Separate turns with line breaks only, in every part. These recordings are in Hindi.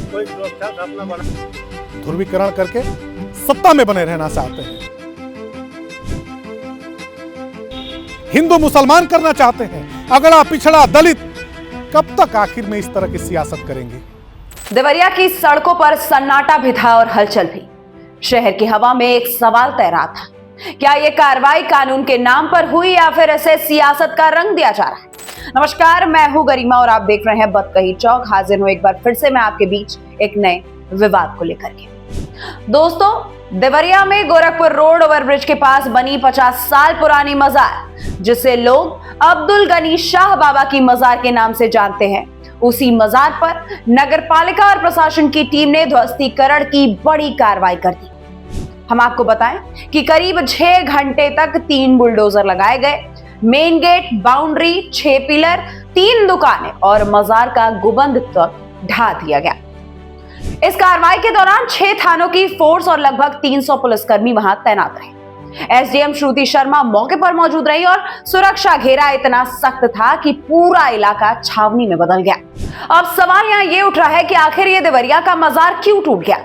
कोई सुरक्षा का अपना बना
ध्रुवीकरण करके सत्ता में बने रहना चाहते हैं, हिंदू मुसलमान करना चाहते हैं, अगड़ा पिछड़ा दलित। कब तक आखिर में इस तरह की सियासत करेंगे?
देवरिया की सड़कों पर सन्नाटा भी था और हलचल भी। शहर की हवा में एक सवाल तैरा था, क्या यह कार्रवाई कानून के नाम पर हुई या फिर इसे सियासत का रंग दिया जा रहा है? नमस्कार, मैं हूं गरिमा और आप देख रहे हैं बतकही चौक। हाजिर हूं एक बार फिर से मैं आपके बीच एक नए विवाद को लेकर के। दोस्तों, देवरिया में गोरखपुर रोड ओवरब्रिज के पास बनी 50 साल पुरानी मजार, जिसे लोग अब्दुल गनी शाह बाबा की मजार के नाम से जानते हैं, उसी मजार पर नगरपालिका और प्रशासन की टीम ने ध्वस्तीकरण की बड़ी कार्रवाई कर दी। हम आपको बताएं कि करीब 6 घंटे तक 3 बुलडोजर लगाए गए, मेन गेट, बाउंड्री, 6 पिलर, 3 दुकानें और मजार का गुंबद तक ढा दिया गया। इस कार्रवाई के दौरान 6 थानों की फोर्स और लगभग 300 पुलिसकर्मी वहां तैनात रहे। एसडीएम श्रुति शर्मा मौके पर मौजूद रही और सुरक्षा घेरा इतना सख्त था कि पूरा इलाका छावनी में बदल गया। अब सवाल यहां ये उठ रहा है कि आखिर ये देवरिया का मजार क्यों टूट गया?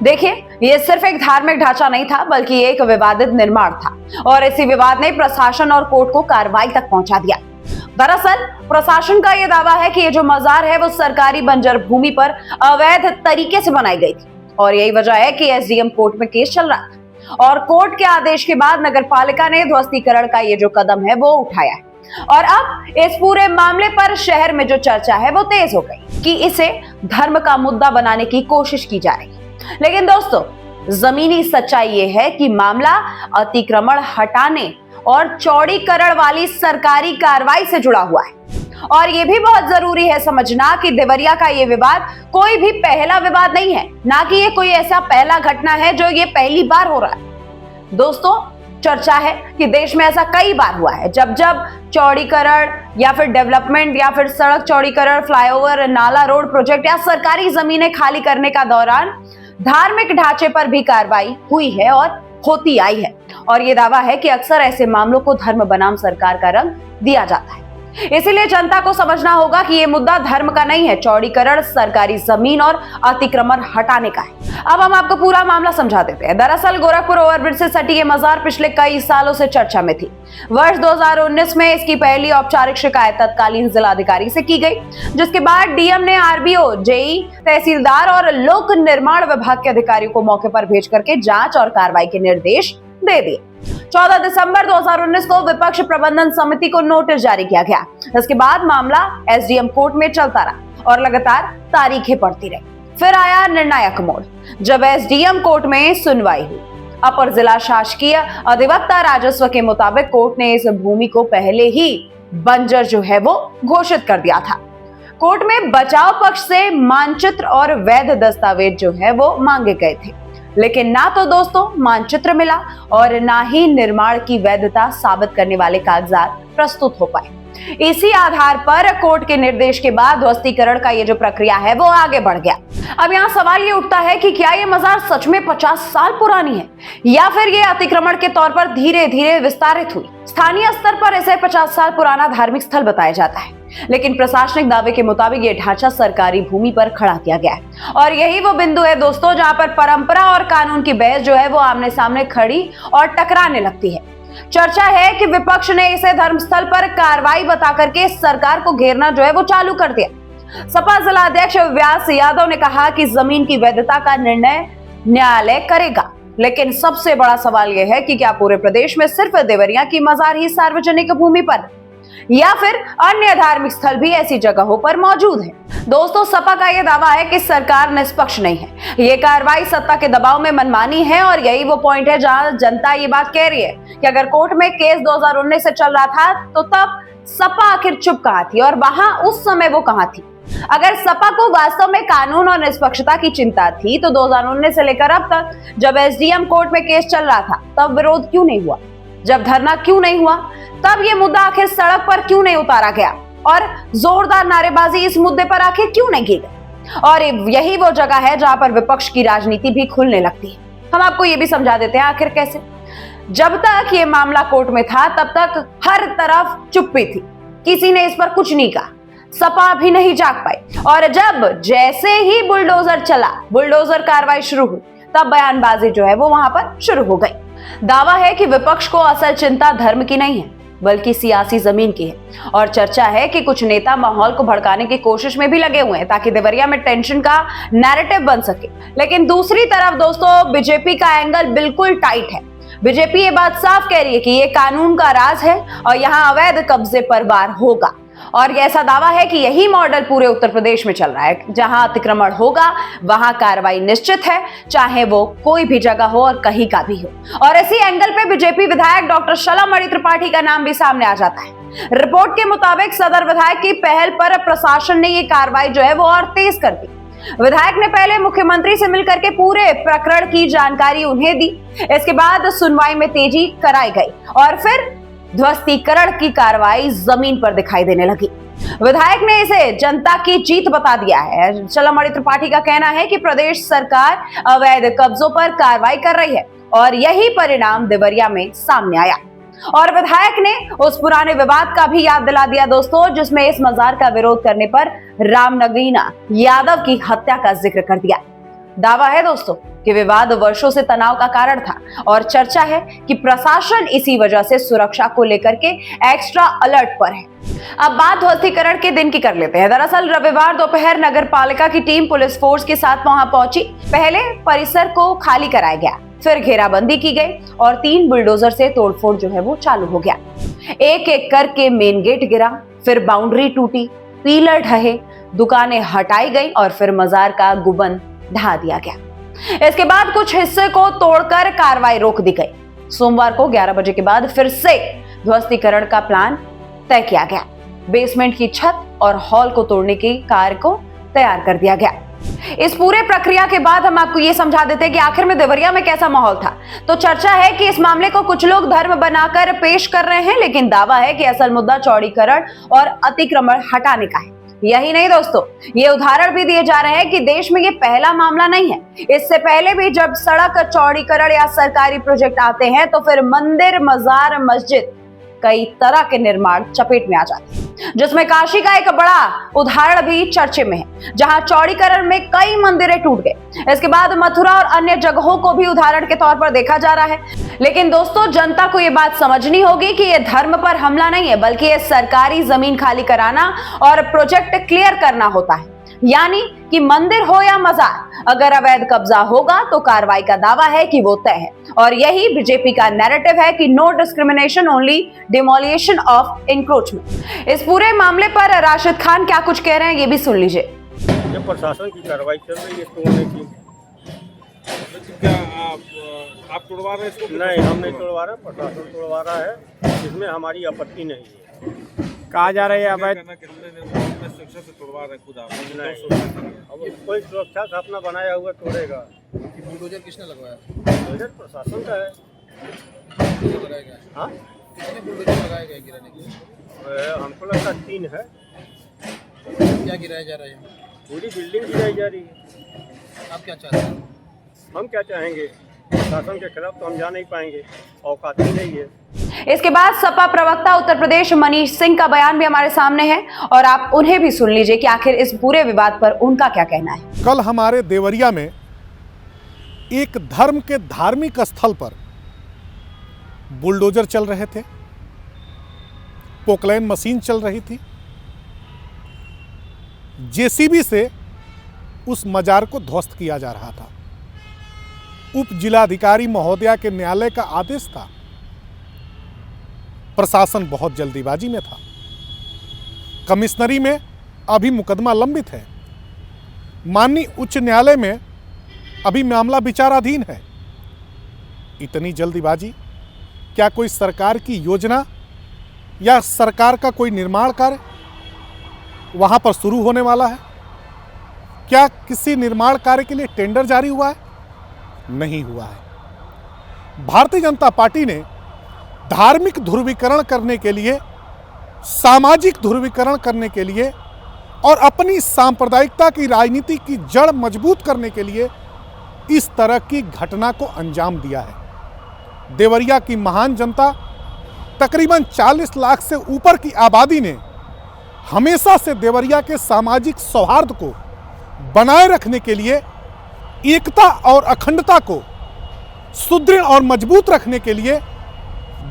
देखिए, ये सिर्फ एक धार्मिक ढांचा नहीं था, बल्कि एक विवादित निर्माण था और इसी विवाद ने प्रशासन और कोर्ट को कार्रवाई तक पहुंचा दिया। दरअसल प्रशासन का यह दावा है कि ये जो मजार है वो सरकारी बंजर भूमि पर अवैध तरीके से बनाई गई थी और यही वजह है कि एसडीएम कोर्ट में केस चल रहा था और कोर्ट के आदेश के बाद नगरपालिका ने ध्वस्तीकरण का ये जो कदम है वो उठाया है। और अब इस पूरे मामले पर शहर में जो चर्चा है वो तेज हो गई कि इसे धर्म का मुद्दा बनाने की कोशिश की जा रही है। लेकिन दोस्तों, जमीनी सच्चाई ये है कि मामला अतिक्रमण हटाने और चौड़ीकरण वाली सरकारी कार्रवाई से जुड़ा हुआ है। और यह भी बहुत जरूरी है समझना कि देवरिया का यह विवाद कोई भी पहला विवाद नहीं है, ना कि ये कोई ऐसा पहला घटना है जो ये पहली बार हो रहा है। दोस्तों, चर्चा है कि देश में ऐसा कई बार हुआ है, जब जब चौड़ीकरण या फिर डेवलपमेंट या फिर सड़क चौड़ीकरण, फ्लाईओवर, नाला, रोड प्रोजेक्ट या सरकारी जमीनें खाली करने का दौरान धार्मिक ढांचे पर भी कार्रवाई हुई है और होती आई है। और यह दावा है कि अक्सर ऐसे मामलों को धर्म बनाम सरकार का रंग दिया जाता है। इसीलिए जनता को समझना होगा कि यह मुद्दा धर्म का नहीं है, चौड़ीकरण, सरकारी जमीन और अतिक्रमण हटाने का है। अब हम आपको पूरा मामला समझा देते हैं। दरअसल गोरखपुर ओवरब्रिज से सटी ये मजार पिछले कई सालों से चर्चा में थी। वर्ष 2019 में इसकी पहली औपचारिक शिकायत तत्कालीन जिलाधिकारी से की गई, जिसके बाद डीएम ने आरबीओ, जेई, तहसीलदार और लोक निर्माण विभाग के अधिकारियों को मौके पर भेज करके जांच और कार्रवाई के निर्देश दे दिए। 14 दिसंबर 2019 को विपक्ष प्रबंधन समिति को नोटिस जारी किया गया। इसके बाद मामला एसडीएम कोर्ट में चलता रहा और लगातार तारीखें पड़ती रही। फिर आया निर्णायक मोड़, जब एसडीएम कोर्ट में सुनवाई हुई। अपर जिला शासकीय अधिवक्ता राजस्व के मुताबिक कोर्ट ने इस भूमि को पहले ही बंजर जो है वो घोषित कर दिया था। कोर्ट में बचाव पक्ष से मानचित्र और वैध दस्तावेज जो है वो मांगे गए थे, लेकिन ना तो दोस्तों मानचित्र मिला और ना ही निर्माण की वैधता साबित करने वाले कागजात प्रस्तुत हो पाए। इसी आधार पर कोर्ट के निर्देश के बाद ध्वस्तीकरण का ये जो प्रक्रिया है वो आगे बढ़ गया। अब यहाँ सवाल ये उठता है कि क्या ये मजार सच में 50 साल पुरानी है या फिर ये अतिक्रमण के तौर पर धीरे धीरे विस्तारित हुई? स्थानीय स्तर पर इसे 50 साल पुराना धार्मिक स्थल बताया जाता है, लेकिन प्रशासनिक दावे के मुताबिक ये ढांचा सरकारी भूमि पर खड़ा किया गया है। और यही वो बिंदु है दोस्तों जहां पर परंपरा और कानून की बहस जो है वो आमने सामने खड़ी और टकराने लगती है। चर्चा है कि विपक्ष ने इसे धर्मस्थल पर कार्रवाई बता करके सरकार को घेरना जो है वो चालू कर दिया। सपा जिलाध्यक्ष व्यास यादव ने कहा कि जमीन की वैधता का निर्णय न्यायालय करेगा, लेकिन सबसे बड़ा सवाल यह है कि क्या पूरे प्रदेश में सिर्फ देवरिया की मजार ही सार्वजनिक भूमि पर या फिर अन्य धार्मिक स्थल भी ऐसी जगहों पर मौजूद है? दोस्तों, सपा का यह दावा है कि सरकार निष्पक्ष नहीं है, ये कार्रवाई सत्ता के दबाव में मनमानी है और यही वो पॉइंट है जहां जनता ये बात कह रही है कि अगर कोर्ट में केस 2019 से चल रहा था तो तब सपा आखिर चुप कहां थी और वहां उस समय वो कहां थी? अगर सपा को वास्तव में कानून और निष्पक्षता की चिंता थी तो 2019 से लेकर अब तक जब एसडीएम कोर्ट में केस चल रहा था तब विरोध क्यों नहीं हुआ? जब धरना क्यों नहीं हुआ? तब ये मुद्दा आखिर सड़क पर क्यों नहीं उतारा गया और जोरदार नारेबाजी इस मुद्दे पर आखिर क्यों नहीं की गई? और यही वो जगह है जहां पर विपक्ष की राजनीति भी खुलने लगती है। हम आपको ये भी समझा देते हैं आखिर कैसे। जब तक ये मामला कोर्ट में था तब तक हर तरफ चुप्पी थी, किसी ने इस पर कुछ नहीं कहा। सपा भी नहीं जाग पाई और जब जैसे ही बुलडोजर चला, बुलडोजर कार्रवाई शुरू हुई, तब बयानबाजी जो है वो वहां पर शुरू हो गई। दावा है कि विपक्ष को असल चिंता धर्म की नहीं है बल्कि सियासी जमीन की है और चर्चा है कि कुछ नेता माहौल को भड़काने की कोशिश में भी लगे हुए हैं ताकि देवरिया में टेंशन का नैरेटिव बन सके। लेकिन दूसरी तरफ दोस्तों, बीजेपी का एंगल बिल्कुल टाइट है। बीजेपी ये बात साफ कह रही है कि ये कानून का राज है और यहाँ अवैध कब्जे पर वार होगा और ऐसा दावा है कि यही मॉडल पूरे उत्तर प्रदेश में चल रहा है। जहां अतिक्रमण होगा वहां कार्रवाई निश्चित है, चाहे वो कोई भी जगह हो और कहीं का भी हो। और इसी एंगल पे बीजेपी विधायक डॉक्टर शलमणि त्रिपाठी का नाम भी सामने आ जाता है। रिपोर्ट के मुताबिक सदर विधायक की पहल पर प्रशासन ने ये कार्रवाई जो है वो और तेज कर दी। विधायक ने पहले मुख्यमंत्री से मिलकर के पूरे प्रकरण की जानकारी उन्हें दी। इसके बाद सुनवाई में तेजी कराई गई और फिर ध्वस्तीकरण की कार्रवाई जमीन पर दिखाई देने लगी। विधायक ने इसे जनता की जीत बता दिया है। शलमणि त्रिपाठी का कहना है कि प्रदेश सरकार अवैध कब्जों पर कार्रवाई कर रही है और यही परिणाम देवरिया में सामने आया। और विधायक ने उस पुराने विवाद का भी याद दिला दिया दोस्तों, जिसमें इस मजार का विरोध करने पर रामनगीना यादव की हत्या का जिक्र कर दिया। दावा है दोस्तों कि विवाद वर्षों से तनाव का कारण था और चर्चा है कि प्रशासन इसी वजह से सुरक्षा को लेकर के एक्स्ट्रा अलर्ट पर है। अब बात ध्वस्तीकरण के दिन की कर लेते हैं। दरअसल रविवार दोपहर नगर पालिका की टीम पुलिस फोर्स के साथ वहां पहुंची। पहले परिसर को खाली कराया गया, फिर घेराबंदी की गई और 3 बुलडोजर से तोड़फोड़ जो है वो चालू हो गया। एक एक करके मेन गेट गिरा, फिर बाउंड्री टूटी, पिलर ढहे, दुकानें हटाई गई और फिर मजार का गुबन ढा दिया गया। इसके बाद कुछ हिस्से को तोड़कर कार्रवाई रोक दी गई। सोमवार को 11 बजे के बाद फिर से ध्वस्तीकरण का प्लान तय किया गया। बेसमेंट की छत और हॉल को तोड़ने की कार्य को तैयार कर दिया गया। इस पूरे प्रक्रिया के बाद हम आपको ये समझा देते हैं कि आखिर में देवरिया में कैसा माहौल था। तो चर्चा है कि इस मामले को कुछ लोग धर्म बनाकर पेश कर रहे हैं, लेकिन दावा है कि असल मुद्दा चौड़ीकरण और अतिक्रमण हटाने का है। यही नहीं दोस्तों, ये उदाहरण भी दिए जा रहे हैं कि देश में ये पहला मामला नहीं है। इससे पहले भी जब सड़क चौड़ीकरण या सरकारी प्रोजेक्ट आते हैं तो फिर मंदिर, मजार, मस्जिद, कई तरह के निर्माण चपेट में आ जाते हैं, जिसमें काशी का एक बड़ा उदाहरण भी चर्चे में है, जहां चौड़ीकरण में कई मंदिरें टूट गए। इसके बाद मथुरा और अन्य जगहों को भी उदाहरण के तौर पर देखा जा रहा है। लेकिन दोस्तों, जनता को यह बात समझनी होगी कि यह धर्म पर हमला नहीं है, बल्कि यह सरकारी जमीन खाली कराना और प्रोजेक्ट क्लियर करना होता है। यानी कि मंदिर हो या मजार, अगर अवैध कब्जा होगा तो कार्रवाई का दावा है कि वो तय है। और यही बीजेपी का नैरेटिव है कि no discrimination, only demolition of encroachment. इस पूरे मामले पर राशिद खान क्या कुछ कह रहे हैं, ये भी सुन लीजिए।
ये प्रशासन की कार्रवाई चल रही है तोड़ने की।
क्या आप तोड़वा रहे हैं इसको?
नहीं, हम नहीं तोड़वा रहे, प्रशासन तोड़वा रहा है। इसमें हमारी आपत्ति नहीं है।
कहा जा रहा है अवैध सुरक्षा से तोड़वा रहे खुद आप?
अब कोई सुरक्षा का अपना बनाया हुआ तोड़ेगा।
बुलडोजर किसने लगवाया?
बुलडोजर प्रशासन का है।
लगाया गया?
हाँ,
कितने बुलडोजर लगाए गए गिराने के लिए?
हमको लगता है 3 है।
क्या गिराया जा रहा है?
पूरी बिल्डिंग गिराई जा रही है।
आप क्या चाहते हैं?
हम क्या चाहेंगे? प्रशासन के खिलाफ तो हम जा नहीं पाएंगे, औकात ही नहीं है।
इसके बाद सपा प्रवक्ता उत्तर प्रदेश मनीष सिंह का बयान भी हमारे सामने है और आप उन्हें भी सुन लीजिए कि आखिर इस पूरे विवाद पर उनका क्या कहना है।
कल हमारे देवरिया में एक धर्म के धार्मिक स्थल पर बुलडोजर चल रहे थे, पोकलैन मशीन चल रही थी, जेसीबी से उस मजार को ध्वस्त किया जा रहा था। उप जिलाधिकारी महोदया के न्यायालय का आदेश था। प्रशासन बहुत जल्दीबाजी में था। कमिश्नरी में अभी मुकदमा लंबित है। माननीय उच्च न्यायालय में अभी मामला विचाराधीन है। इतनी जल्दीबाजी, क्या कोई सरकार की योजना या सरकार का कोई निर्माण कार्य वहां पर शुरू होने वाला है? क्या किसी निर्माण कार्य के लिए टेंडर जारी हुआ है? नहीं हुआ है। भारतीय जनता पार्टी ने धार्मिक ध्रुवीकरण करने के लिए, सामाजिक ध्रुवीकरण करने के लिए और अपनी सांप्रदायिकता की राजनीति की जड़ मजबूत करने के लिए इस तरह की घटना को अंजाम दिया है। देवरिया की महान जनता, तकरीबन 40 लाख से ऊपर की आबादी ने हमेशा से देवरिया के सामाजिक सौहार्द को बनाए रखने के लिए, एकता और अखंडता को सुदृढ़ और मजबूत रखने के लिए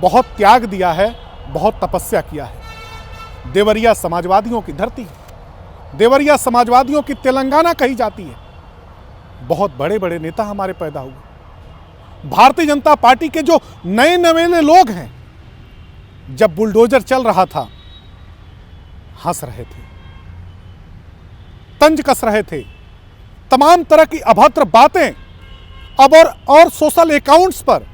बहुत त्याग दिया है, बहुत तपस्या किया है। देवरिया समाजवादियों की धरती है, देवरिया समाजवादियों की तेलंगाना कही जाती है। बहुत बड़े बड़े नेता हमारे पैदा हुए। भारतीय जनता पार्टी के जो नए नवेले लोग हैं, जब बुलडोजर चल रहा था हंस रहे थे, तंज कस रहे थे, तमाम तरह की अभद्र बातें अब और सोशल अकाउंट्स पर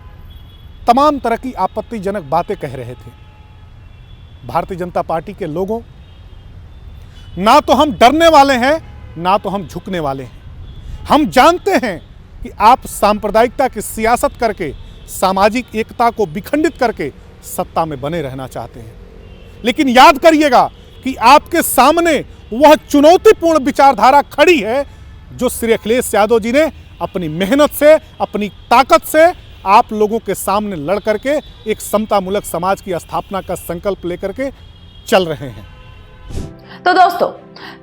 तमाम तरह की आपत्तिजनक बातें कह रहे थे। भारतीय जनता पार्टी के लोगों, ना तो हम डरने वाले हैं, ना तो हम झुकने वाले हैं। हम जानते हैं कि आप सांप्रदायिकता की सियासत करके, सामाजिक एकता को विखंडित करके सत्ता में बने रहना चाहते हैं। लेकिन याद करिएगा कि आपके सामने वह चुनौतीपूर्ण विचारधारा खड़ी है जो श्री अखिलेश यादव जी ने अपनी मेहनत से, अपनी ताकत से आप लोगों के सामने लड़ करके एक समतामूलक समाज की स्थापना का संकल्प लेकर के चल रहे हैं।
तो दोस्तों,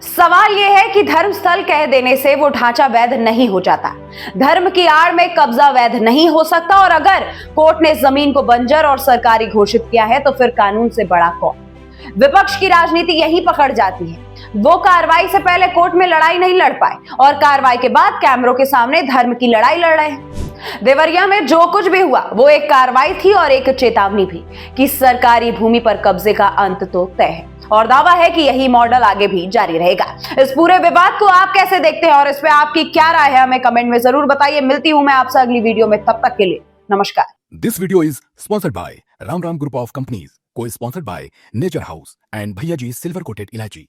सवाल यह है कि धर्म स्थल कह देने से वो ढांचा वैध नहीं हो जाता, धर्म की आड़ में कब्जा वैध नहीं हो सकता, और अगर कोर्ट ने जमीन को बंजर और सरकारी घोषित किया है तो फिर कानून से बड़ा कौन। विपक्ष की राजनीति यही पकड़ जाती है। वो कार्रवाई से पहले कोर्ट में लड़ाई नहीं लड़ पाए और कार्रवाई के बाद कैमरों के सामने धर्म की लड़ाई लड़ रहे हैं। देवरिया में जो कुछ भी हुआ वो एक कार्रवाई थी और एक चेतावनी भी कि सरकारी भूमि पर कब्जे का अंत तो तय है, और दावा है कि यही मॉडल आगे भी जारी रहेगा। इस पूरे विवाद को आप कैसे देखते हैं और इस पे आपकी क्या राय है, हमें कमेंट में जरूर बताइए। मिलती हूं मैं आपसे अगली वीडियो में, तब तक के लिए नमस्कार।
This video is sponsored by Ram Ram Group of Companies, co-sponsored by Nature House and Bhaiya Ji Silver Coated Ilachi.